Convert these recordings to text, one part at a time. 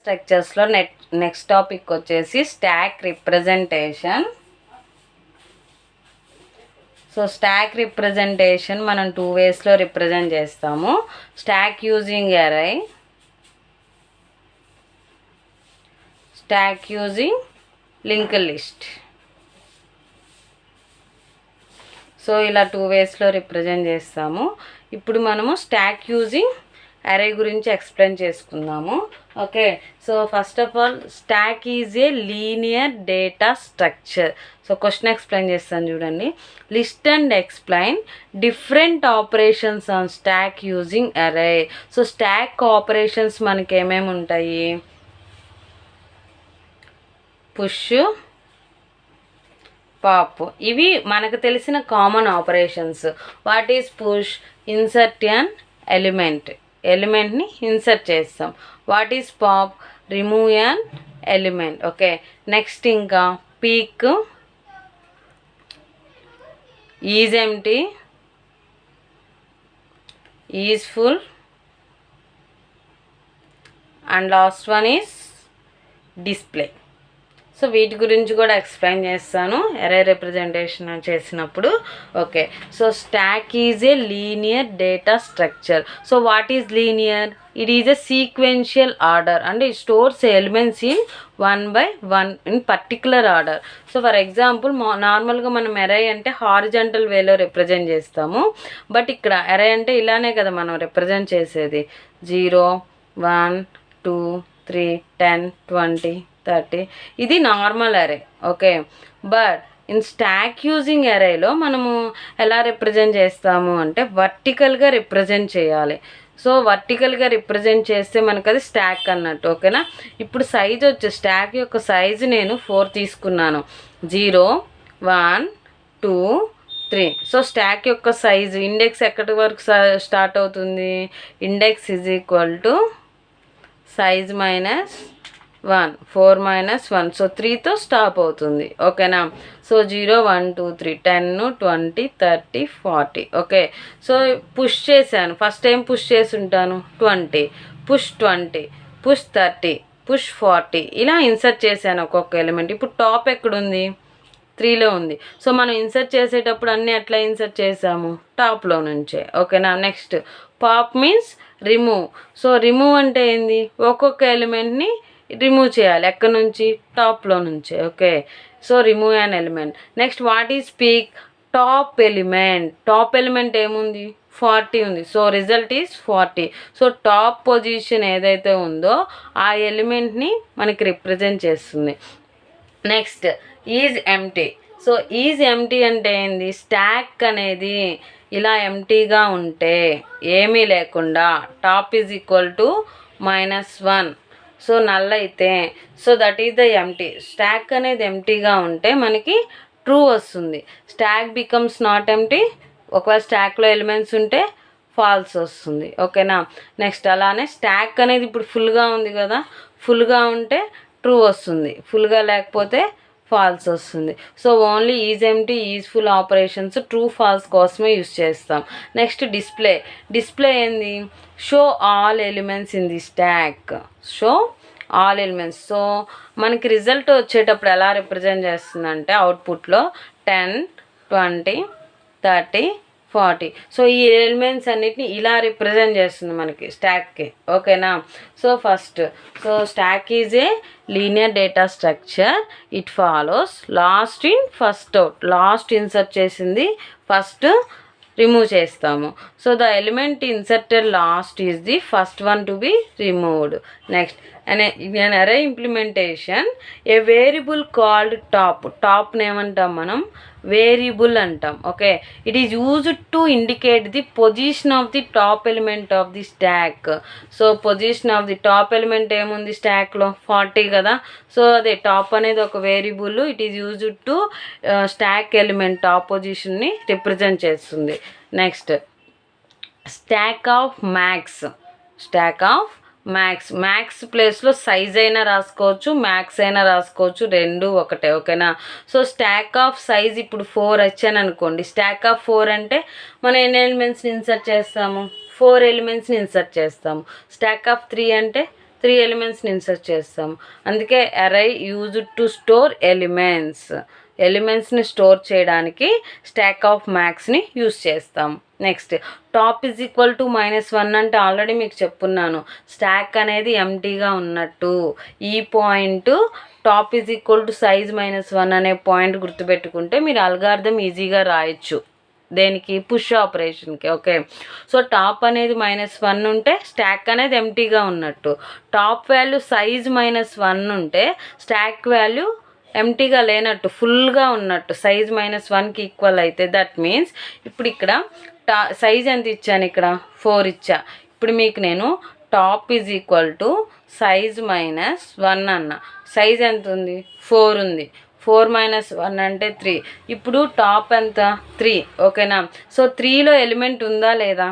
స్ట్రక్చర్స్లో next topic వచ్చేసి stock representation. So stock representation మనం 2 వేస్లో represent చేస్తాము. స్టాక్ యూజింగ్ అరే, stock using link list. So ఇలా 2 వేస్లో రిప్రజెంట్ చేస్తాము. ఇప్పుడు మనము స్టాక్ యూజింగ్ అరే గురించి ఎక్స్ప్లెయిన్ చేసుకుందాము. Okay, so first of all stack is a linear data structure. So question explain చేస్తాను చూడండి. List and explain different operations on stack using array. So stack operations మనకి ఏమేమి ఉంటాయి? పుష్, పాప్, ఇవి మనకు తెలిసిన common operations. What is push? Insert an ఎలిమెంట్ని insert చేస్తాం. What is pop? Remove an element. Okay, next ఇంకా peek, is empty, is full, and last one is display. So వీటి గురించి కూడా ఎక్స్ప్లెయిన్ చేస్తాను అరే రిప్రజెంటేషన్ చేసినప్పుడు. Okay, so stock is a linear data structure. So what is linear? It is a sequential order and it stores elements in 1 by 1 in particular order. So for example నార్మల్గా మనం అరే అంటే horizontal వేలో represent చేస్తాము. But ఇక్కడ అరే అంటే ఇలానే కదా మనం రిప్రజెంట్ చేసేది. 0, 1, 2, 3, 10, 20, 30. ఇది normal array. Okay, but in stack using అరేలో మనము ఎలా రిప్రజెంట్ చేస్తాము అంటే వర్టికల్గా రిప్రజెంట్ చేయాలి. సో వర్టికల్గా రిప్రజెంట్ చేస్తే మనకు అది స్టాక్ అన్నట్టు. ఓకేనా, ఇప్పుడు సైజ్ వచ్చే స్టాక్ యొక్క సైజు నేను 4 తీసుకున్నాను. 0, 1, 2, 3. సో స్టాక్ యొక్క సైజు ఇండెక్స్ ఎక్కడి వరకు స్టార్ట్ అవుతుంది? Index is equal to size minus 1, 4 minus 1. So 3తో స్టాప్ అవుతుంది. ఓకేనా, సో 0, 1, 2, 3, 10, 20, 30, 40. ఓకే, సో పుష్ చేశాను. ఫస్ట్ టైం పుష్ చేసి ఉంటాను 20, పుష్ 20, పుష్ 30, పుష్ 40. ఇలా ఇన్సర్ట్ చేశాను ఒక్కొక్క ఎలిమెంట్. ఇప్పుడు టాప్ ఎక్కడుంది? 3లో ఉంది. సో మనం ఇన్సర్ట్ చేసేటప్పుడు అన్నీ ఎట్లా ఇన్సర్ట్ చేసాము? టాప్లో నుంచే. ఓకేనా, next pop means remove. So remove అంటే ఏంది? ఒక్కొక్క ఎలిమెంట్ని రిమూవ్ చేయాలి. ఎక్కడి నుంచి? టాప్లో నుంచి. Okay, so remove an element. Next what is peek? Top element. Top element ఏముంది? 40 ఉంది. So result is 40. So top position ఏదైతే ఉందో ఆ ఎలిమెంట్ని మనకి రిప్రజెంట్ చేస్తుంది. Next is empty. So is empty అంటే ఏంది? స్టాక్ అనేది ఇలా ఎంప్టీగా ఉంటే ఏమీ లేకుండా top is equal to -1. So null అయితే so that is the empty. Stack అనేది ఎంప్టీగా ఉంటే మనకి ట్రూ వస్తుంది. Stock becomes not empty. ఒకవేళ స్టాక్లో ఎలిమెంట్స్ ఉంటే ఫాల్స్ వస్తుంది. ఓకేనా, నెక్స్ట్ అలానే స్టాక్ అనేది ఇప్పుడు ఫుల్గా ఉంది కదా, ఫుల్గా ఉంటే ట్రూ వస్తుంది, ఫుల్గా లేకపోతే ఫాల్స్ వస్తుంది. So only is empty, is full operations true false కోసమే యూస్ చేస్తాం. నెక్స్ట్ డిస్ప్లే ఏంది? Show all elements in the stock. Show all elements. So మనకి రిజల్ట్ వచ్చేటప్పుడు ఎలా రిప్రజెంట్ చేస్తుందంటే అవుట్పుట్లో 10, 20, 30, 40. సో ఈ ఎలిమెంట్స్ అన్నిటిని ఇలా రిప్రజెంట్ చేస్తుంది మనకి స్టాక్కి. ఓకేనా, so first stack is a linear data structure. It follows last in first out. Last insert చేసింది ఫస్ట్ రిమూవ్ చేస్తాము. So the element inserted last is the first one to be removed. Next an array implementation a variable called టాప్ని ఏమంటాం మనం? Variable అంటాం. Okay, it is used to indicate the position of the top element of the stack. So position of the top element ఏముంది స్టాక్లో? 40 కదా. So అదే top అనేది ఒక variable. It is used to stack element top పొజిషన్ని represent చేస్తుంది. Next stack of max. Max ప్లేస్లో size అయినా రాసుకోవచ్చు, మ్యాక్స్ అయినా రాసుకోవచ్చు, రెండు ఒకటే. ఓకేనా, సో స్టాక్ ఆఫ్ సైజ్ ఇప్పుడు 4 వచ్చాను అనుకోండి. స్టాక్ ఆఫ్ 4 అంటే మనం ఎన్ని ఎలిమెంట్స్ని ఇన్సర్ట్ చేస్తాము? 4 ఎలిమెంట్స్ని ఇన్సర్ట్ చేస్తాము. స్టాక్ ఆఫ్ 3 అంటే 3 ఎలిమెంట్స్ని ఇన్సర్ట్ చేస్తాం. అందుకే Arai used to store ఎలిమెంట్స్ని store చేయడానికి స్టాక్ ఆఫ్ మ్యాక్స్ని యూజ్ చేస్తాం. Next top is equal to -1 అంటే ఆల్రెడీ మీకు చెప్పున్నాను, స్టాక్ అనేది ఎంటీగా ఉన్నట్టు. ఈ point top is equal to size -1 అనే పాయింట్ గుర్తుపెట్టుకుంటే మీరు అల్గారిథం ఈజీగా రాయొచ్చు. దేనికి? పుష్ ఆపరేషన్కి. ఓకే, సో టాప్ అనేది -1 ఉంటే స్టాక్ అనేది ఎంటీగా ఉన్నట్టు. టాప్ వాల్యూ సైజ్ -1 ఉంటే స్టాక్ వాల్యూ ఎంటీగా లేనట్టు, ఫుల్గా ఉన్నట్టు. సైజ్ -1కి ఈక్వల్ అయితే దట్ మీన్స్ ఇప్పుడు ఇక్కడ సైజ్ ఎంత ఇచ్చాను? ఇక్కడ 4 ఇచ్చా. ఇప్పుడు మీకు నేను top is equal to size -1 అన్న. సైజ్ ఎంత ఉంది? 4 ఉంది. 4 - 1 అంటే 3. ఇప్పుడు టాప్ ఎంత? 3. ఓకేనా? సో 3లో ఎలిమెంట్ ఉందా లేదా?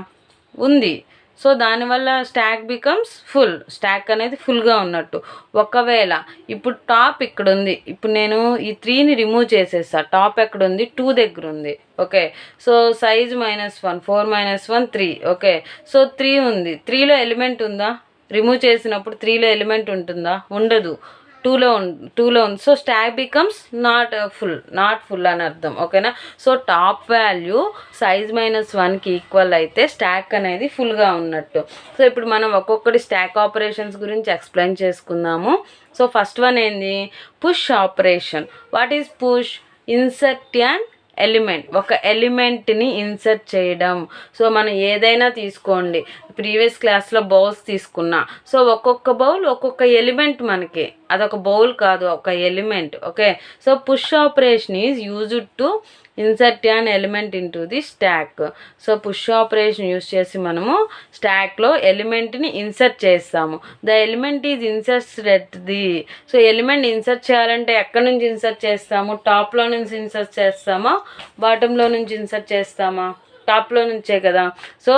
ఉంది. సో దానివల్ల స్టాక్ బికమ్స్ ఫుల్. స్టాక్ అనేది ఫుల్గా ఉన్నట్టు. ఒకవేళ ఇప్పుడు టాప్ ఇక్కడ ఉంది, ఇప్పుడు నేను ఈ 3ని రిమూవ్ చేసేస్తా. టాప్ ఎక్కడ ఉంది? 2 దగ్గర ఉంది. Okay, so size -1, 4 - 1 3. Okay, so 3 ఉంది. 3లో ఎలిమెంట్ ఉందా? రిమూవ్ చేసినప్పుడు 3లో ఎలిమెంట్ ఉంటుందా? ఉండదు. 2లో ఉంది. So stock becomes not full అని అర్థం. ఓకేనా? సో టాప్ వాల్యూ సైజ్ -1కి ఈక్వల్ అయితే స్టాక్ అనేది ఫుల్గా ఉన్నట్టు. సో ఇప్పుడు మనం ఒక్కొక్కటి స్టాక్ ఆపరేషన్స్ గురించి ఎక్స్ప్లెయిన్ చేసుకుందాము. సో ఫస్ట్ వన్ ఏంది? Push operation. What is push? Insert an element. ఒక ఎలిమెంట్ని ఇన్సర్ట్ చేయడం. సో మనం ఏదైనా తీసుకోండి, ప్రీవియస్ క్లాస్లో బౌల్స్ తీసుకున్నా. సో ఒక్కొక్క బౌల్ ఒక్కొక్క ఎలిమెంట్ మనకి, అదొక బౌల్ కాదు, ఒక element. Okay, so push operation is used to insert an element into the stack. So push operation use చేసి మనము స్టాక్లో ఎలిమెంట్ని ఇన్సర్ట్ చేస్తాము. The element is inserted at the. So element insert చేయాలంటే ఎక్కడి నుంచి ఇన్సర్ట్ చేస్తాము? టాప్లో నుంచి ఇన్సర్ట్ చేస్తామా, బాటంలో నుంచి ఇన్సర్ట్ చేస్తామా? టాప్లో నుంచే కదా. So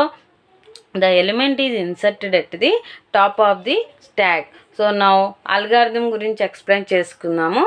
the element is inserted at the top of the stack. So now algorithm గురించి ఎక్స్ప్లెయిన్ చేసుకుందాము.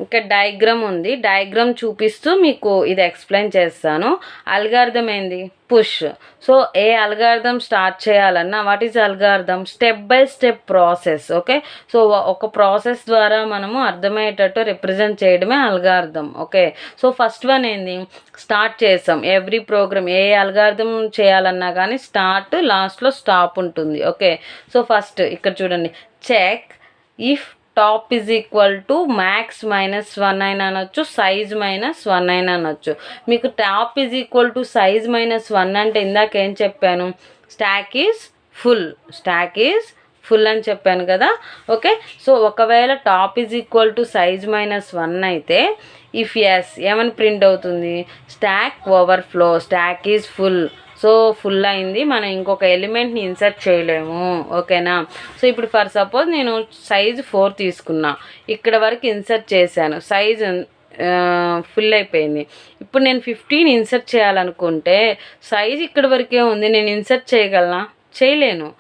ఇక్కడ డయాగ్రామ్ ఉంది, డయాగ్రామ్ చూపిస్తూ మీకు ఇది ఎక్స్ప్లెయిన్ చేస్తాను. అల్గారిథం ఏంది? పుష్. సో ఏ అల్గారిథం స్టార్ట్ చేయాలన్నా, what is algorithm? Step by step process. Okay, so ఒక ప్రాసెస్ ద్వారా మనము అర్థమయ్యేటట్టు రిప్రజెంట్ చేయడమే algorithm. Okay, so first one ఏంది? స్టార్ట్ చేసాం. ఎవ్రీ ప్రోగ్రామ్ ఏ అల్గారిథం చేయాలన్నా కానీ స్టార్ట్, లాస్ట్లో స్టాప్ ఉంటుంది. ఓకే, సో ఫస్ట్ ఇక్కడ చూడండి, check if top is equal to max -1 అయినా అనొచ్చు, సైజ్ -1 అయినా అనొచ్చు. మీకు top is equal to size -1 అంటే ఇందాక ఏం చెప్పాను? స్టాక్ ఈజ్ ఫుల్ అని చెప్పాను కదా. ఓకే, సో ఒకవేళ top is equal to size -1 అయితే ఇఫ్ ఎస్ ఏమని ప్రింట్ అవుతుంది? Stock overflow. Stock is full. So full అయింది, మనం ఇంకొక ఎలిమెంట్ని ఇన్సర్ట్ చేయలేము. ఓకేనా? సో ఇప్పుడు ఫర్ సపోజ్ నేను సైజ్ 4 తీసుకున్నా, ఇక్కడ వరకు ఇన్సర్ట్ చేశాను, సైజ్ ఫుల్ అయిపోయింది. ఇప్పుడు నేను 15 ఇన్సర్ట్ చేయాలనుకుంటే సైజ్ ఇక్కడ వరకే ఉంది, నేను ఇన్సర్ట్ చేయగలనా? చేయలేను.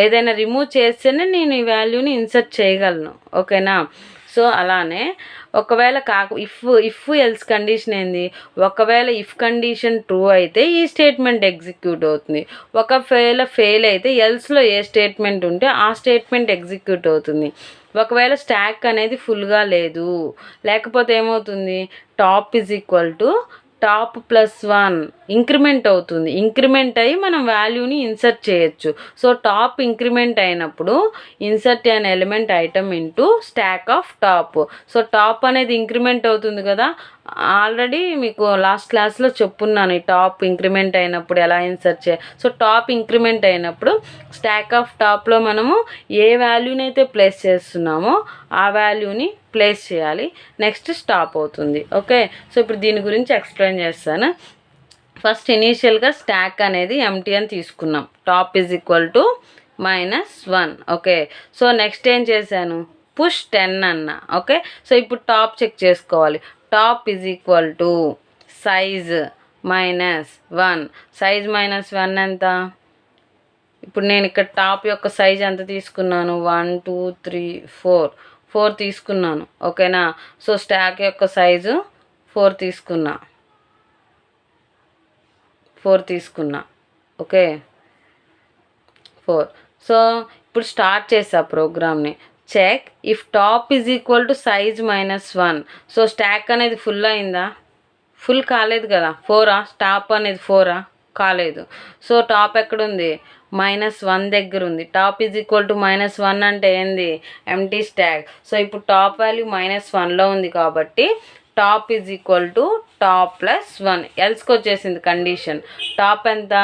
ఏదైనా రిమూవ్ చేస్తేనే నేను ఈ వాల్యూని ఇన్సర్ట్ చేయగలను. ఓకేనా? సో అలానే ఒకవేళ ఇఫ్ ఎల్స్ కండిషన్ ఏంది? ఒకవేళ ఇఫ్ కండిషన్ ట్రూ అయితే ఈ స్టేట్మెంట్ ఎగ్జిక్యూట్ అవుతుంది. ఒకవేళ ఫెయిల్ అయితే ఎల్స్లో ఏ స్టేట్మెంట్ ఉంటే ఆ స్టేట్మెంట్ ఎగ్జిక్యూట్ అవుతుంది. ఒకవేళ స్టాక్ అనేది ఫుల్గా లేదు, లేకపోతే ఏమవుతుంది? Top is equal to top +1 increment అవుతుంది. ఇంక్రిమెంట్ అయ్యి మనం వాల్యూని ఇన్సర్ట్ చేయొచ్చు. సో టాప్ ఇంక్రిమెంట్ అయినప్పుడు insert an element item into stock of top. So top అనేది ఇంక్రిమెంట్ అవుతుంది కదా, ఆల్రెడీ మీకు లాస్ట్ క్లాస్లో చెప్పున్నాను ఈ టాప్ ఇంక్రిమెంట్ అయినప్పుడు ఎలా ఇన్సర్ట్ చేయాలి. సో టాప్ ఇంక్రిమెంట్ అయినప్పుడు స్టాక్ ఆఫ్ టాప్లో మనము ఏ వాల్యూని అయితే ప్లేస్ చేస్తున్నామో ఆ వాల్యూని ప్లేస్ చేయాలి. నెక్స్ట్ స్టాప్ అవుతుంది. ఓకే, సో ఇప్పుడు దీని గురించి ఎక్స్ప్లెయిన్ చేస్తాను. ఫస్ట్ ఇనీషియల్గా స్టాక్ అనేది ఎంటీ అని తీసుకున్నాం. Top is equal to -1. Okay, so next ఏం చేశాను? పుష్ 10 అన్న. ఓకే, సో ఇప్పుడు టాప్ చెక్ చేసుకోవాలి. Top is equal to size -1. Size -1 ఎంత? ఇప్పుడు నేను ఇక్కడ టాప్ యొక్క సైజ్ ఎంత తీసుకున్నాను? 1 2 3 4 తీసుకున్నాను. ఓకేనా? సో స్టాక్ యొక్క సైజు 4 తీసుకున్నా. ఓకే, 4. సో ఇప్పుడు స్టార్ట్ చేసా ప్రోగ్రామ్ని. Check if top is equal to size -1. So stack అనేది ఫుల్ అయిందా? ఫుల్ కాలేదు కదా. 4 టాప్ అనేది 4 కాలేదు. సో టాప్ ఎక్కడుంది? -1 దగ్గర ఉంది. టాప్ ఈజ్ ఈక్వల్ టు -1 అంటే ఏంది? Empty stock. సో ఇప్పుడు టాప్ వాల్యూ -1లో ఉంది కాబట్టి top is equal to top +1. ఎల్స్కి వచ్చేసింది కండిషన్. టాప్ ఎంత?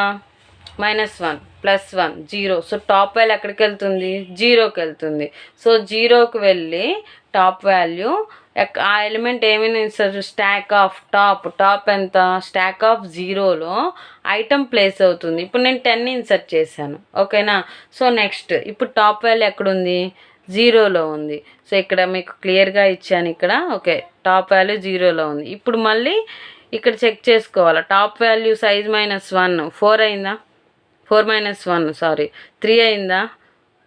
-1 +1 0. సో టాప్ వాల్యూ ఎక్కడికి వెళ్తుంది? 0కి వెళ్తుంది. సో 0కి వెళ్ళి టాప్ వాల్యూ ఆ ఎలిమెంట్ ఏమైనా ఇస్తారు? స్టాక్ ఆఫ్ టాప్ ఎంత? స్టాక్ ఆఫ్ 0లో ఐటమ్ ప్లేస్ అవుతుంది. ఇప్పుడు నేను 10 ఇన్సర్ట్ చేశాను. ఓకేనా? సో నెక్స్ట్ ఇప్పుడు టాప్ వాల్యూ ఎక్కడుంది? 0లో ఉంది. సో ఇక్కడ మీకు క్లియర్గా ఇచ్చాను ఇక్కడ. ఓకే, టాప్ వాల్యూ 0లో ఉంది. ఇప్పుడు మళ్ళీ ఇక్కడ చెక్ చేసుకోవాలి. టాప్ వాల్యూ సైజ్ -1 4 అయిందా? 4 - 1 3 అయిందా?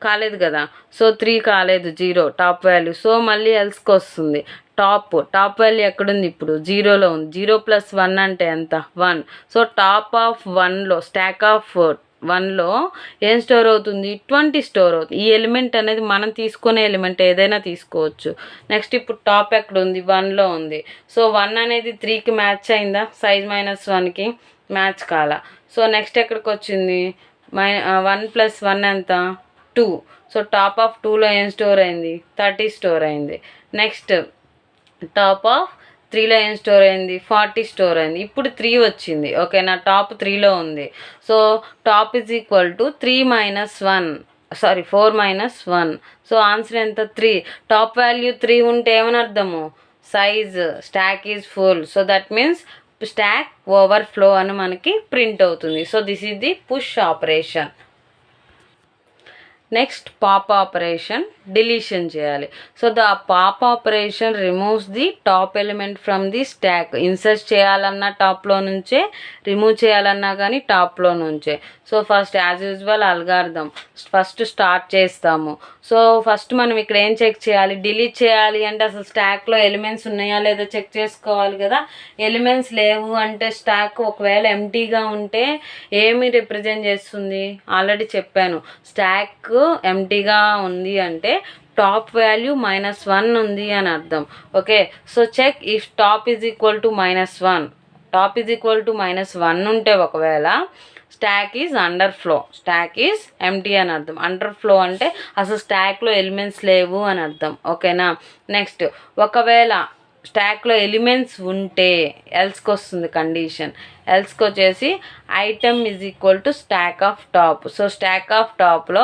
కాలేదు కదా. సో 3 కాలేదు, 0 టాప్ వాల్యూ. సో మళ్ళీ ఎల్స్కి వస్తుంది. టాప్ వాల్యూ ఎక్కడుంది? ఇప్పుడు 0లో ఉంది. 0 + 1 అంటే ఎంత? 1. సో టాప్ ఆఫ్ 1లో స్టాక్ ఆఫ్ 1లో ఏం స్టోర్ అవుతుంది? 20 స్టోర్ అవుతుంది. ఈ ఎలిమెంట్ అనేది మనం తీసుకునే ఎలిమెంట్ ఏదైనా తీసుకోవచ్చు. నెక్స్ట్ ఇప్పుడు టాప్ ఎక్కడుంది? 1లో ఉంది. సో 1 అనేది 3కి మ్యాచ్ అయిందా? సైజ్ -1కి మ్యాచ్ కాల. సో నెక్స్ట్ ఎక్కడికి వచ్చింది? 1 + 1 ఎంత? 2. సో టాప్ ఆఫ్ 2లో ఏం స్టోర్ అయింది? 30 స్టోర్ అయింది. నెక్స్ట్ టాప్ ఆఫ్ 3లో ఏం స్టోర్ అయింది? 40 స్టోర్ అయింది. ఇప్పుడు 3 వచ్చింది. ఓకేనా? టాప్ 3లో ఉంది. So top is equal to 4 - 1. So answer ఎంత? 3. టాప్ వాల్యూ 3 ఉంటే ఏమని అర్థము? Size stack is full. So that means stack overflow అని మనకి ప్రింట్ అవుతుంది. So this is the push operation. Next pop operation deletion చేయాలి. So the pop operation removes the top element from the stack. Insert చేయాలన్నా టాప్లో నుంచే, remove చేయాలన్నా కానీ టాప్లో నుంచే. So first as usual algorithm first start చేస్తాము. సో ఫస్ట్ మనం ఇక్కడ ఏం చెక్ చేయాలి? డిలీట్ చేయాలి అంటే అసలు స్టాక్లో ఎలిమెంట్స్ ఉన్నాయా లేదా చెక్ చేసుకోవాలి కదా. ఎలిమెంట్స్ లేవు అంటే స్టాక్ ఒకవేళ ఎంటీగా ఉంటే ఏమి రిప్రజెంట్ చేస్తుంది? ఆల్రెడీ చెప్పాను. స్టాక్ ఎంటీగా ఉంది అంటే టాప్ వాల్యూ -1 ఉంది అని అర్థం. Okay, so check if top is equal to -1. Top is equal to -1 ఉంటే ఒకవేళ stack is underflow, stack is empty అని అర్థం. అండర్ ఫ్లో అంటే అసలు స్టాక్లో ఎలిమెంట్స్ లేవు అని అర్థం. ఓకేనా? నెక్స్ట్ ఒకవేళ స్టాక్లో ఎలిమెంట్స్ ఉంటే ఎల్స్కి వస్తుంది కండిషన్. ఎల్స్కి వచ్చేసి item is equal to stack of top. So stock of టాప్లో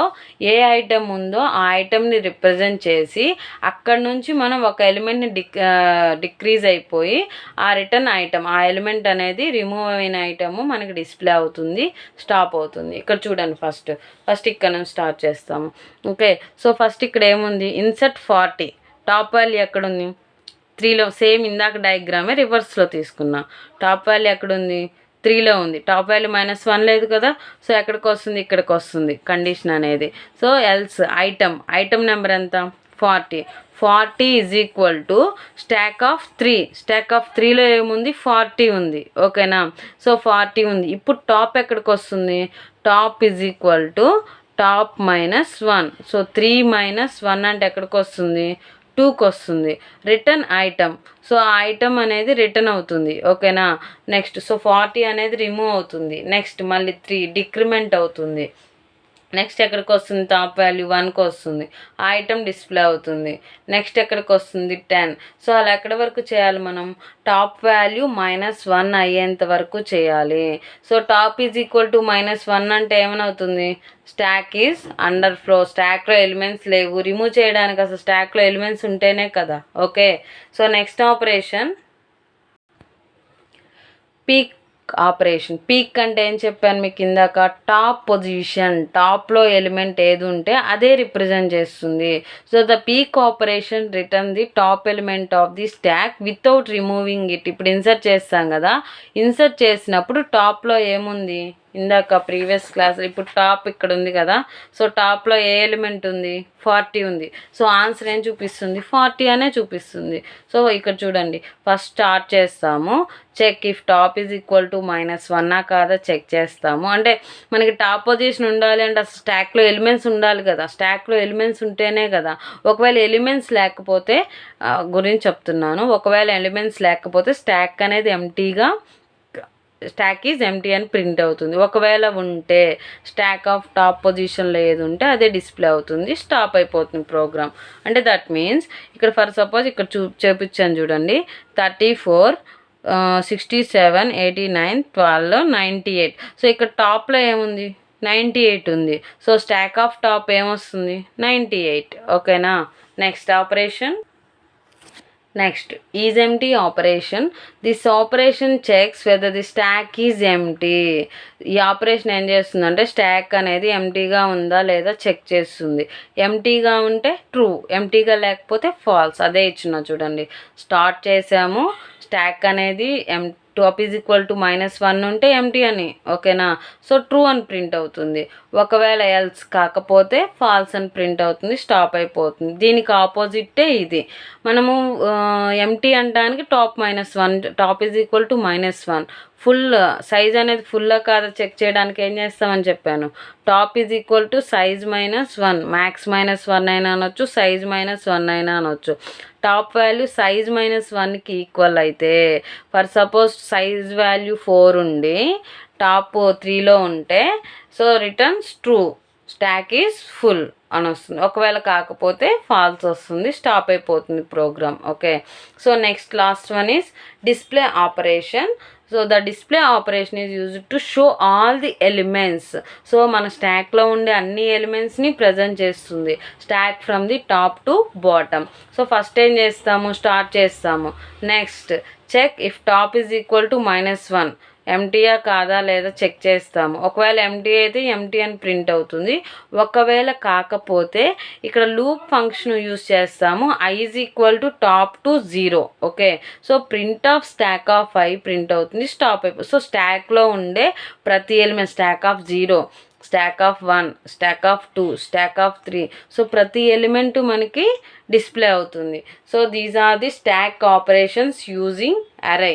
ఏ ఐటమ్ ఉందో ఆ ఐటమ్ని రిప్రజెంట్ చేసి అక్కడ నుంచి మనం ఒక ఎలిమెంట్ని డిక్రీజ్ అయిపోయి ఆ రిటర్న్ ఐటమ్, ఆ ఎలిమెంట్ అనేది రిమూవ్ అయిన ఐటమ్ మనకి డిస్ప్లే అవుతుంది, స్టాప్ అవుతుంది. ఇక్కడ చూడండి, ఫస్ట్ ఇక్కడ నుంచి స్టార్ట్ చేస్తాము. ఓకే, సో ఫస్ట్ ఇక్కడ ఏముంది? ఇన్సర్ట్ 40. టాప్ వాల్యూ ఎక్కడుంది? 3లో. సేమ్ ఇందాక డయాగ్రామే రివర్స్లో తీసుకున్నా. టాప్ వాల్యూ ఎక్కడుంది? 3లో ఉంది. టాప్ వాల్యూ -1 లేదు కదా. సో ఎక్కడికి వస్తుంది? ఇక్కడికి వస్తుంది కండిషన్ అనేది. సో ఎల్స్ ఐటమ్ నెంబర్ ఎంత? 40 is equal to stack of 3. Stack of 3లో ఏముంది? 40 ఉంది. ఓకేనా? సో 40 ఉంది. ఇప్పుడు టాప్ ఎక్కడికి వస్తుంది? Top is equal to top -1. So 3 - 1 అంటే ఎక్కడికి వస్తుంది? 2కి వస్తుంది. Return item. సో ఆ ఐటమ్ అనేది రిటర్న్ అవుతుంది. ఓకేనా? నెక్స్ట్ సో 40 అనేది రిమూవ్ అవుతుంది. నెక్స్ట్ మళ్ళీ 3 డిక్రిమెంట్ అవుతుంది. నెక్స్ట్ ఎక్కడికి వస్తుంది? టాప్ వాల్యూ 1కి వస్తుంది. ఆ ఐటమ్ డిస్ప్లే అవుతుంది. నెక్స్ట్ ఎక్కడికి వస్తుంది? 10. సో అలా ఎక్కడి వరకు చేయాలి మనం? టాప్ వాల్యూ -1 అయ్యేంత వరకు చేయాలి. So top is equal to -1 అంటే ఏమవుతుంది? Stock is under flow. స్టాక్లో ఎలిమెంట్స్ లేవు. రిమూవ్ చేయడానికి అసలు స్టాక్లో ఎలిమెంట్స్ ఉంటేనే కదా. Okay, so next operation peak operation. Peak అంటే ఏం చెప్పాను మీకు ఇందాక? టాప్ పొజిషన్, టాప్లో ఎలిమెంట్ ఏది ఉంటే అదే రిప్రజెంట్ చేస్తుంది. So the peak operation return the top element of the stock without removing it. ఇప్పుడు ఇన్సర్ట్ చేస్తాం కదా, ఇన్సర్ట్ చేసినప్పుడు టాప్లో ఏముంది? ఇందాక ప్రీవియస్ క్లాస్. ఇప్పుడు టాప్ ఇక్కడ ఉంది కదా, సో టాప్లో ఏ ఎలిమెంట్ ఉంది? 40 ఉంది. సో ఆన్సర్ ఏం చూపిస్తుంది? 40 అనే చూపిస్తుంది. సో ఇక్కడ చూడండి, ఫస్ట్ స్టార్ట్ చేస్తాము. Check if top is equal to -1 కాదా చెక్ చేస్తాము. అంటే మనకి టాప్ పొజిషన్ ఉండాలి అంటే అసలు స్టాక్లో ఎలిమెంట్స్ ఉండాలి కదా, స్టాక్లో ఎలిమెంట్స్ ఉంటేనే కదా. ఒకవేళ ఎలిమెంట్స్ లేకపోతే గురించి చెప్తున్నాను, ఒకవేళ ఎలిమెంట్స్ లేకపోతే స్టాక్ అనేది ఎంటీగా, స్టాక్ ఈజ్ ఎంటీ అని ప్రింట్ అవుతుంది. ఒకవేళ ఉంటే స్టాక్ ఆఫ్ టాప్ పొజిషన్లో ఏది ఉంటే అదే డిస్ప్లే అవుతుంది, స్టాప్ అయిపోతుంది ప్రోగ్రామ్. అంటే దట్ మీన్స్ ఇక్కడ ఫర్ సపోజ్ ఇక్కడ చూపించాను చూడండి, 34 67 89 12 98. సో ఇక్కడ టాప్లో ఏముంది? 98 ఉంది. సో స్టాక్ ఆఫ్ టాప్ ఏమొస్తుంది? 98. ఓకేనా. Next operation. Next is empty operation. This operation checks whether the stack is empty. ఈ ఆపరేషన్ ఏం చేస్తుందంటే స్టాక్ అనేది ఎంటీగా ఉందా లేదా చెక్ చేస్తుంది. ఎంటీగా ఉంటే ట్రూ, ఎంటీగా లేకపోతే ఫాల్స్. అదే ఇచ్చిన చూడండి, స్టార్ట్ చేసాము, స్టాక్ అనేది టాప్ ఈజ్ ఈక్వల్ టు -1 ఉంటే ఎంటీ అని. ఓకేనా. సో ట్రూ అని ప్రింట్ అవుతుంది. ఒకవేళ ఎల్స్ కాకపోతే ఫాల్స్ అని ప్రింట్ అవుతుంది, స్టాప్ అయిపోతుంది. దీనికి ఆపోజిటే ఇది. మనము ఎంటీ అనడానికి top top is equal to -1. Full size అనేది ఫుల్లా కాదా చెక్ చేయడానికి ఏం చేస్తామని చెప్పాను, top is equal to size -1. Max -1 అయినా అనొచ్చు, సైజ్ -1 అయినా అనొచ్చు. టాప్ వాల్యూ సైజ్ -1కి ఈక్వల్ అయితే, ఫర్ సపోజ్ సైజ్ వాల్యూ 4 ఉండి టాప్ 3లో ఉంటే, so returns true, stack is full అని వస్తుంది. ఒకవేళ కాకపోతే ఫాల్స్ వస్తుంది, స్టాప్ అయిపోతుంది program. Okay. So next last one is display operation. So the display operation is used to show all the elements. So మన స్టాక్లో ఉండే అన్ని ఎలిమెంట్స్ని ప్రజెంట్ చేస్తుంది, stack from the top to bottom. So first ఏం చేస్తాము, start చేస్తాము. Next check if top is equal to -1, ఎంటీయా కాదా లేదా చెక్ చేస్తాము. ఒకవేళ ఎంటీ అయితే ఎంటీ అని ప్రింట్ అవుతుంది. ఒకవేళ కాకపోతే ఇక్కడ లూప్ ఫంక్షన్ యూజ్ చేస్తాము, i is equal to top to 0. Okay. So print of stack of i print అవుతుంది, స్టాప్ అయిపోతుంది. సో స్టాక్లో ఉండే ప్రతి element, stack of 0, stack of 1, stack of 2, stack of 3, so ప్రతి ఎలిమెంటు మనకి డిస్ప్లే అవుతుంది. So these are the stack operations using అరే.